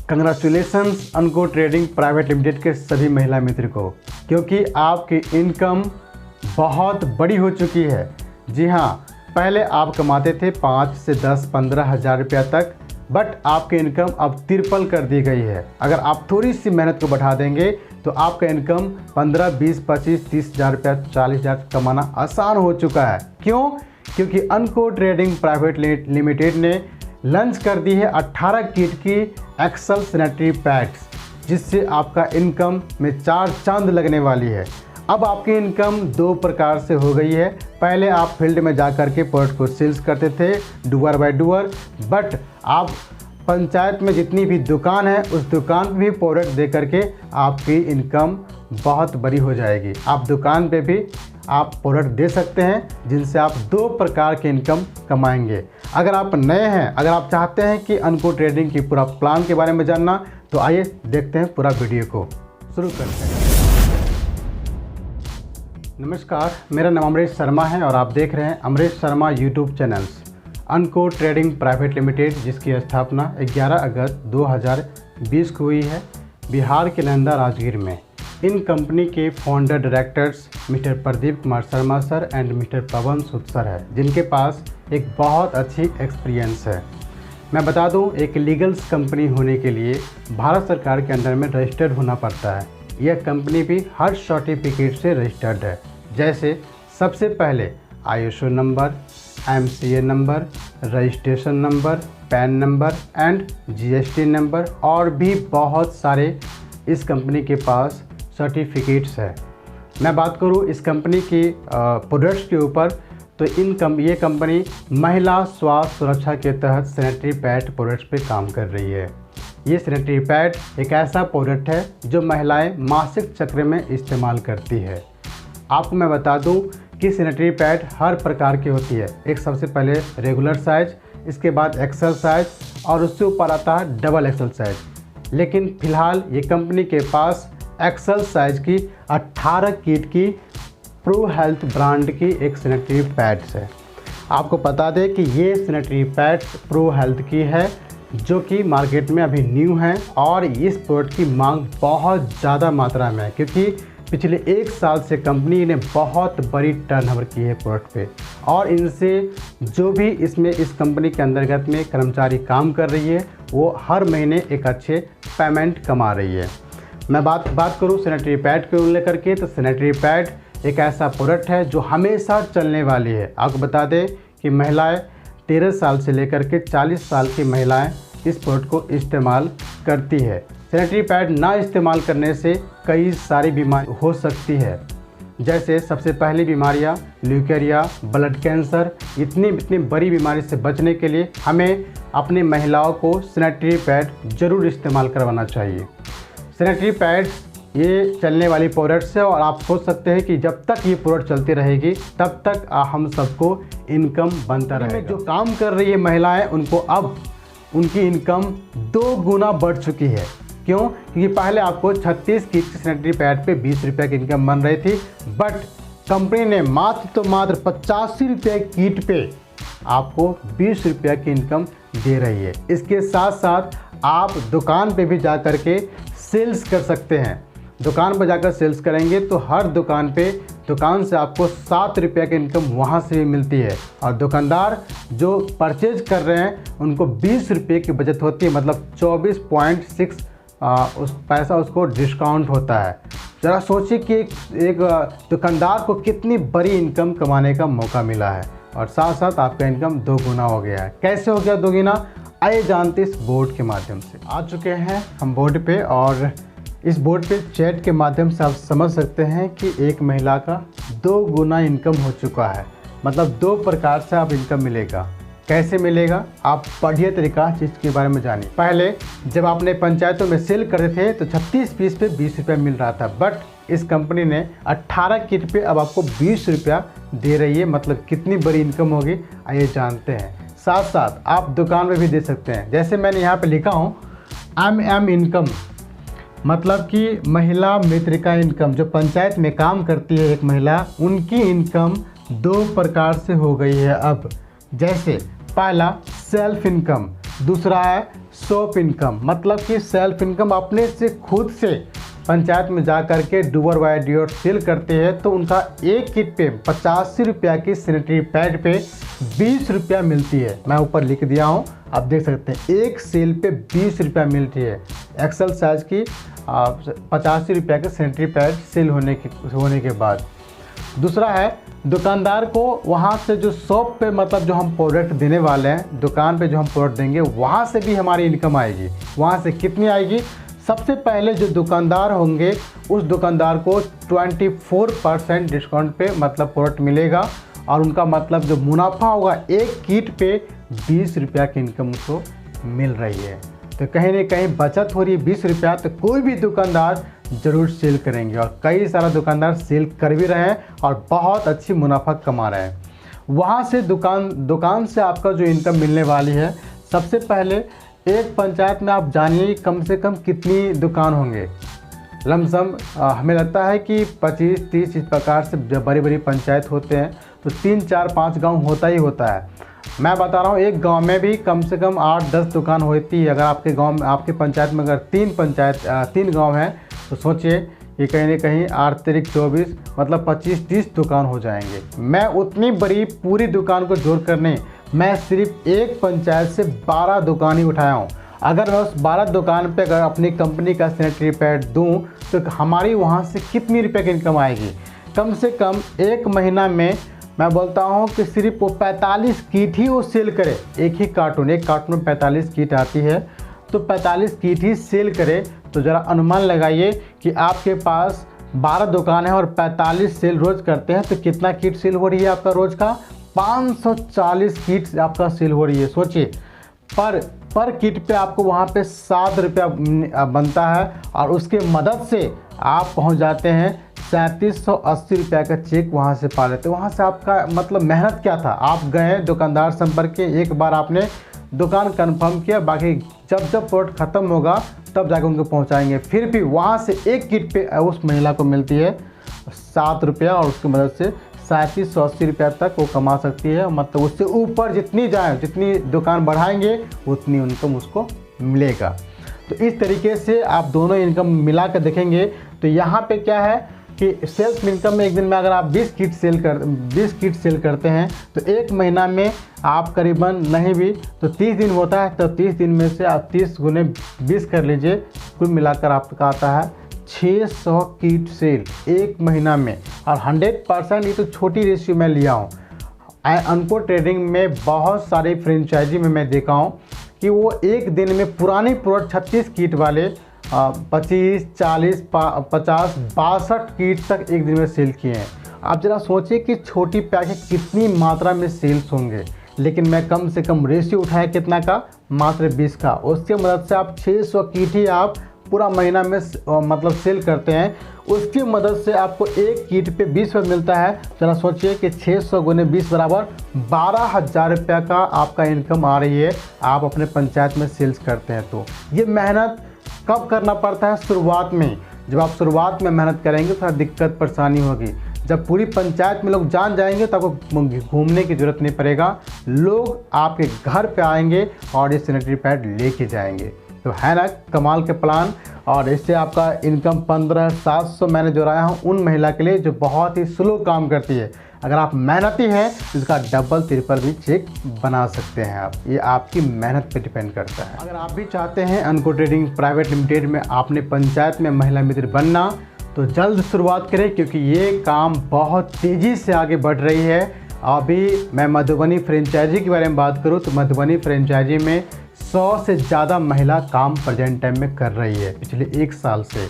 Congratulations अनको trading private limited के सभी महिला मित्र को, क्योंकि आपकी इनकम बहुत बड़ी हो चुकी है। जी हाँ, पहले आप कमाते थे 5 से 10 15 हज़ार रुपया तक, बट आपकी इनकम अब ट्रिपल कर दी गई है। अगर आप थोड़ी सी मेहनत को बढ़ा देंगे तो आपका इनकम 15, 20, 25, 30 हज़ार रुपया, 40 हज़ार कमाना आसान हो चुका है। क्यों? क्योंकि अनको ट्रेडिंग प्राइवेट लिमिटेड ने लॉन्च कर दी है 18 किट की एक्सेल सैनिटरी पैड्स, जिससे आपका इनकम में 4 चांद लगने वाली है। अब आपकी इनकम 2 प्रकार से हो गई है। पहले आप फील्ड में जा कर के प्रोडक्ट को सेल्स करते थे डूअर बाय डूअर, बट आप पंचायत में जितनी भी दुकान है उस दुकान पे भी प्रोडक्ट दे करके आपकी इनकम बहुत बड़ी हो जाएगी। आप दुकान पे भी आप प्रोडक्ट दे सकते हैं, जिनसे आप 2 प्रकार के इनकम कमाएंगे। अगर आप नए हैं, अगर आप चाहते हैं कि अनको ट्रेडिंग की पूरा प्लान के बारे में जानना, तो आइए देखते हैं पूरा वीडियो को। शुरू करते हैं। नमस्कार, मेरा नाम अमरीश शर्मा है और आप देख रहे हैं अमरीश शर्मा यूट्यूब चैनल्स। अनको ट्रेडिंग प्राइवेट लिमिटेड, जिसकी स्थापना 11 अगस्त 2020 को हुई है बिहार के नालंदा राजगीर में। इन कंपनी के founder directors mister Pradeep Kumar Sharma sir and mister Pawan Sood sir है, जिनके पास एक बहुत अच्छी एक्सपीरियंस है। मैं बता दूं, एक लीगल कंपनी होने के लिए भारत सरकार के अंडर में रजिस्टर्ड होना पड़ता है। यह कंपनी भी हर सर्टिफिकेट से रजिस्टर्ड है, जैसे सबसे पहले ISO number, MCA number, registration number, pan number and GST number, और भी बहुत सारे इस कंपनी के पास सर्टिफिकेट्स है। मैं बात करूं इस कंपनी की प्रोडक्ट्स के ऊपर, तो ये कंपनी महिला स्वास्थ्य सुरक्षा के तहत सैनिटरी पैड प्रोडक्ट्स पे काम कर रही है। ये सैनिटरी पैड एक ऐसा प्रोडक्ट है जो महिलाएं मासिक चक्र में इस्तेमाल करती है। आपको मैं बता दूं कि सैनिटरी पैड हर प्रकार की होती है। एक सबसे पहले रेगुलर साइज, इसके बाद एक्सेल साइज, और उससे ऊपर आता है डबल एक्सेल साइज। लेकिन फ़िलहाल ये कंपनी के पास एक्सेल साइज की 18 किट की प्रो हेल्थ ब्रांड की एक सैनिटरी पैड्स है। आपको बता दें कि ये सैनिटरी पैड्स प्रो हेल्थ की है, जो कि मार्केट में अभी न्यू है, और इस प्रोडक्ट की मांग बहुत ज़्यादा मात्रा में है, क्योंकि पिछले 1 साल से कंपनी ने बहुत बड़ी टर्नओवर की है प्रोडक्ट पे, और इनसे जो भी इस कंपनी के अंतर्गत में कर्मचारी काम कर रही है, वो हर महीने एक अच्छे पेमेंट कमा रही है। मैं बात करूँ सैनिटरी पैड को लेकर के, तो सैनिटरी पैड एक ऐसा प्रोडक्ट है जो हमेशा चलने वाली है। आपको बता दें कि महिलाएं 13 साल से लेकर के 40 साल की महिलाएं इस प्रोडक्ट को इस्तेमाल करती है। सैनिटरी पैड ना इस्तेमाल करने से कई सारी बीमारी हो सकती है, जैसे सबसे पहली बीमारियां ल्यूकेरिया, ब्लड कैंसर। इतनी बड़ी बीमारी से बचने के लिए हमें अपनी महिलाओं को सैनिटरी पैड ज़रूर इस्तेमाल करवाना चाहिए। सैनिटरी पैड्स ये चलने वाली प्रोडक्ट्स है, और आप सोच सकते हैं कि जब तक ये प्रोडक्ट चलती रहेगी तब तक हम सबको इनकम बनता रहेगा। जो काम कर रही है महिलाएं, उनको अब उनकी इनकम 2 गुना बढ़ चुकी है। क्यों? क्योंकि पहले आपको 36 की सैनिटरी पैड पे 20 रुपये की इनकम बन रही थी, बट कंपनी ने मात्र 85 रुपये किट पे आपको 20 रुपये की इनकम दे रही है। इसके साथ साथ आप दुकान पे भी जा कर के सेल्स कर सकते हैं। दुकान पर जाकर सेल्स करेंगे तो हर दुकान से आपको 7 रुपये की इनकम वहाँ से भी मिलती है, और दुकानदार जो परचेज कर रहे हैं उनको 20 रुपये की बचत होती है, मतलब 24.6 उस पैसा उसको डिस्काउंट होता है। ज़रा सोचिए कि एक दुकानदार को कितनी बड़ी इनकम कमाने का मौका मिला है, और साथ साथ आपका इनकम 2 गुना हो गया है। कैसे हो गया 2 गुना? आइए जानते इस बोर्ड के माध्यम से। आ चुके हैं हम बोर्ड पे, और इस बोर्ड पे चैट के माध्यम से आप समझ सकते हैं कि एक महिला का 2 गुना इनकम हो चुका है। मतलब 2 प्रकार से आप इनकम मिलेगा। कैसे मिलेगा? आप पढ़िए तरीका चीज़ के बारे में जानिए। पहले जब आपने पंचायतों में सेल करते थे तो 36 पीस पे 20 रुपया मिल रहा था, बट इस कंपनी ने 18 किट पे अब आपको 20 रुपया दे रही है। मतलब कितनी बड़ी इनकम होगी, आइए जानते हैं। साथ साथ आप दुकान में भी दे सकते हैं। जैसे मैंने यहाँ पे लिखा हूँ MM इनकम, मतलब कि महिला मित्र का इनकम। जो पंचायत में काम करती है एक महिला, उनकी इनकम 2 प्रकार से हो गई है अब। जैसे पहला सेल्फ इनकम, दूसरा है सॉप इनकम, मतलब कि सेल्फ इनकम, अपने से खुद से पंचायत में जा कर के डूबर बाय डिओर सेल करते हैं तो उनका एक किट पे 85 रुपया की सैनिटरी पैड पे 20 रुपया मिलती है। मैं ऊपर लिख दिया हूँ, आप देख सकते हैं, एक सेल पे 20 रुपया मिलती है। एक्सेल साइज की 85 रुपया के सैनिटरी पैड सेल होने के बाद। दूसरा है दुकानदार को वहाँ से जो शॉप पे, मतलब जो हम प्रोडक्ट देने वाले हैं, दुकान पे जो हम प्रोडक्ट देंगे वहाँ से भी हमारी इनकम आएगी। वहाँ से कितनी आएगी? सबसे पहले जो दुकानदार होंगे उस दुकानदार को 24% डिस्काउंट पे मतलब प्रोडक्ट मिलेगा और उनका मतलब जो मुनाफा होगा एक किट पे 20 रुपया की इनकम उसको मिल रही है। तो कहीं ना कहीं बचत हो रही है 20 रुपया, तो कोई भी दुकानदार ज़रूर सेल करेंगे और कई सारा दुकानदार सेल कर भी रहे हैं और बहुत अच्छी मुनाफा कमा रहे हैं। वहाँ से दुकान से आपका जो इनकम मिलने वाली है, सबसे पहले एक पंचायत में आप जानिए कम से कम कितनी दुकान होंगे। लमसम हमें लगता है कि 25-30 इस प्रकार से जब बड़ी बड़ी पंचायत होते हैं तो 3-4-5 गांव होता ही होता है। मैं बता रहा हूँ एक गांव में भी कम से कम 8-10 दुकान होती है। अगर आपके गांव में, आपके पंचायत में अगर 3 गांव हैं तो सोचिए कि कहीं ना कहीं 8×3 = 24 मतलब 25-30 दुकान हो जाएंगे। मैं उतनी बड़ी पूरी दुकान को जोड़ कर नहीं, मैं सिर्फ एक पंचायत से 12 दुकान ही उठाया हूँ। अगर मैं उस 12 दुकान पे अगर अपनी कंपनी का सैनिटरी पैड दूँ तो हमारी वहाँ से कितनी रुपये की इनकम आएगी? कम से कम एक महीना में मैं बोलता हूँ कि सिर्फ वो 45 किट ही वो सेल करे। एक कार्टून में 45 किट आती है, तो 45 किट ही सेल करे। तो ज़रा अनुमान लगाइए कि आपके पास 12 दुकान है और 45 सेल रोज़ करते हैं तो कितना किट सेल हो रही है आपका रोज़ का? 540 किट आपका सेल हो रही है। सोचिए पर किट पे आपको वहाँ पे 7 रुपया बनता है और उसके मदद से आप पहुँच जाते हैं 3780 रुपया का चेक वहाँ से पा लेते। वहाँ से आपका मतलब मेहनत क्या था? आप गए दुकानदार संपर्क के, एक बार आपने दुकान कंफर्म किया, बाकी जब प्रोडक्ट ख़त्म होगा तब जाकर उनको पहुँचाएंगे। फिर भी वहाँ से एक किट पे उस महिला को मिलती है 7 रुपया और उसकी मदद से 3780 रुपया तक वो कमा सकती है। मतलब उससे ऊपर जितनी जाए, जितनी दुकान बढ़ाएंगे उतनी इनकम उसको मिलेगा। तो इस तरीके से आप दोनों इनकम मिला कर देखेंगे तो यहाँ पे क्या है कि सेल्फ इनकम में एक दिन में अगर आप 20 किट सेल करते हैं तो एक महीना में आप करीबन नहीं भी तो 30 दिन होता है, तो 30 दिन में से आप 30 × 20 कर लीजिए, कुल मिलाकर आपका आता है 600 किट सेल एक महीना में। और 100% ये तो छोटी रेशियो में लिया हूँ। अनको ट्रेडिंग में बहुत सारे फ्रेंचाइजी में मैं देखा हूँ कि वो एक दिन में पुरानी प्रोडक्ट 36 किट वाले 25, 40, 50, 62 किट तक एक दिन में सेल किए हैं। आप ज़रा सोचिए कि छोटी पैकेट कितनी मात्रा में सेल्स होंगे, लेकिन मैं कम से कम रेशियो उठाया कितना का? मात्र 20 का। उसके मदद से आप 600 किट ही आप पूरा महीना में मतलब सेल करते हैं। उसकी मदद से आपको एक किट पे 20 रुपये मिलता है। ज़रा सोचिए कि 600 × 20 बराबर 12,000 रुपया का आपका इनकम आ रही है। आप अपने पंचायत में सेल्स करते हैं तो ये मेहनत कब करना पड़ता है? शुरुआत में। जब आप शुरुआत में मेहनत करेंगे थोड़ा दिक्कत परेशानी होगी। जब पूरी पंचायत में लोग जान जाएंगे तो आपको घूमने की ज़रूरत नहीं पड़ेगा, लोग आपके घर पे आएंगे और ये सैनिटरी पैड लेके जाएंगे। तो है ना कमाल के प्लान। और इससे आपका इनकम 15,700 मैंने जोड़ाया हूँ उन महिला के लिए जो बहुत ही स्लो काम करती है। अगर आप मेहनती हैं तो इसका डबल ट्रिपल भी चेक बना सकते हैं आप। ये आपकी मेहनत पे डिपेंड करता है। अगर आप भी चाहते हैं अनको ट्रेडिंग प्राइवेट लिमिटेड में आपने पंचायत में महिला मित्र बनना तो जल्द शुरुआत करें, क्योंकि ये काम बहुत तेज़ी से आगे बढ़ रही है। अभी मैं मधुबनी फ्रेंचाइजी के बारे में बात करूँ तो मधुबनी फ्रेंचाइजी में 100 से ज़्यादा महिला काम प्रेजेंट टाइम में कर रही है पिछले 1 साल से।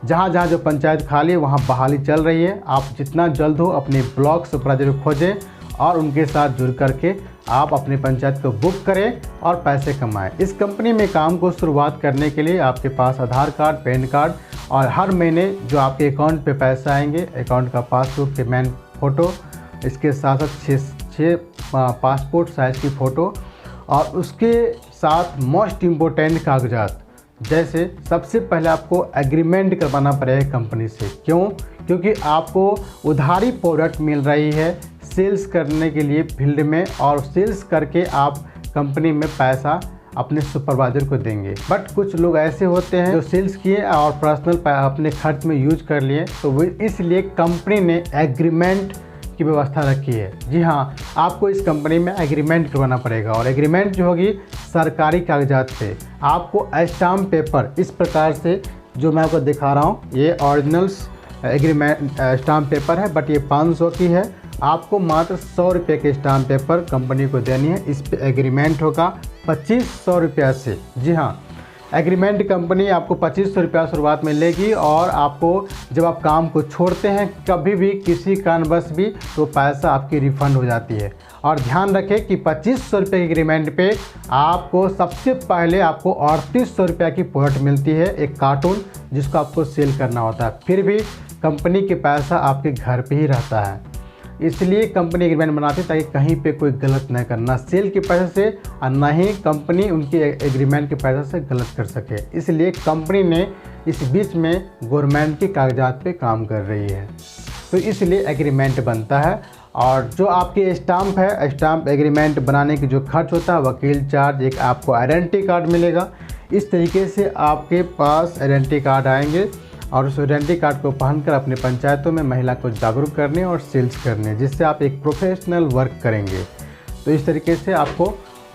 जहाँ जहाँ जो पंचायत खाली है वहाँ बहाली चल रही है। आप जितना जल्द हो अपने ब्लॉक सुपरवाइजर खोजें और उनके साथ जुड़ करके आप अपनी पंचायत को बुक करें और पैसे कमाएं। इस कंपनी में काम को शुरुआत करने के लिए आपके पास आधार कार्ड, पैन कार्ड और हर महीने जो आपके अकाउंट पे पैसे आएंगे, अकाउंट का पासबुक के मेन फ़ोटो, इसके साथ साथ 6 पासपोर्ट साइज़ की फ़ोटो और उसके साथ मोस्ट इम्पोर्टेंट कागजात। जैसे सबसे पहले आपको एग्रीमेंट करवाना पड़ेगा कंपनी से। क्यों? क्योंकि आपको उधारी प्रोडक्ट मिल रही है सेल्स करने के लिए फील्ड में, और सेल्स करके आप कंपनी में पैसा अपने सुपरवाइजर को देंगे। बट कुछ लोग ऐसे होते हैं जो सेल्स किए और पर्सनल अपने खर्च में यूज कर लिए, तो वो इसलिए कंपनी ने एग्रीमेंट की व्यवस्था रखी है। जी हाँ, आपको इस कंपनी में एग्रीमेंट करवाना पड़ेगा और एग्रीमेंट जो होगी सरकारी कागजात पे। आपको स्टाम्प पेपर इस प्रकार से जो मैं आपको दिखा रहा हूँ, ये ओरिजिनल्स एग्रीमेंट स्टाम्प पेपर है, बट ये 500 की है। आपको मात्र 100 रुपये के स्टाम्प पेपर कंपनी को देनी है। इस पे एग्रीमेंट होगा 2500 रुपया से। जी हाँ, एग्रीमेंट कंपनी आपको 2500 रुपया शुरुआत में लेगी और आपको जब आप काम को छोड़ते हैं कभी भी किसी कारणवश भी, तो पैसा आपकी रिफ़ंड हो जाती है। और ध्यान रखें कि 2500 रुपये के एग्रीमेंट पे आपको सबसे पहले आपको 3800 रुपये की प्रोडक्ट मिलती है, एक कार्टून, जिसको आपको सेल करना होता है। फिर भी कंपनी के पैसा आपके घर पे ही रहता है। इसलिए कंपनी एग्रीमेंट बनाती है ताकि कहीं पे कोई गलत न करना सेल के पैसे से, और ना ही कंपनी उनके एग्रीमेंट के पैसे से गलत कर सके। इसलिए कंपनी ने इस बीच में गवर्नमेंट के कागजात पे काम कर रही है, तो इसलिए एग्रीमेंट बनता है। और जो आपके स्टाम्प है, स्टाम्प एग्रीमेंट बनाने की जो खर्च होता है, वकील चार्ज, एक आपको आइडेंटिटी कार्ड मिलेगा। इस तरीके से आपके पास आइडेंटिटी कार्ड आएंगे और उस आइडेंटिटी कार्ड को पहनकर अपने पंचायतों में महिला को जागरूक करने और सेल्स करने, जिससे आप एक प्रोफेशनल वर्क करेंगे। तो इस तरीके से आपको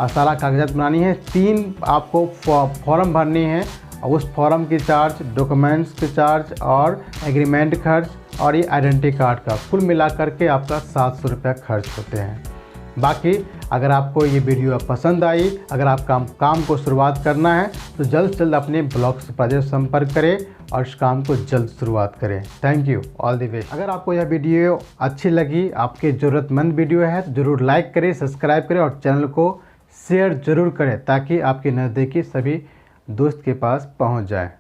सारा कागजात बनानी है। 3 आपको फॉर्म भरनी है और उस फॉर्म की चार्ज, डॉक्यूमेंट्स के चार्ज और एग्रीमेंट खर्च और ये आइडेंटिटी कार्ड का कुल मिला करके आपका 700 रुपया खर्च होते हैं। बाकी अगर आपको ये वीडियो पसंद आई, अगर आप काम को शुरुआत करना है, तो जल्द से जल्द अपने ब्लॉग सुपरवाइजर से संपर्क करें और इस काम को जल्द शुरुआत करें। Thank you, all the best. अगर आपको यह वीडियो अच्छी लगी, आपके ज़रूरतमंद वीडियो है, तो ज़रूर लाइक करें, सब्सक्राइब करें और चैनल को शेयर ज़रूर करें, ताकि आपके नज़दीकी सभी दोस्त के पास पहुंच जाए।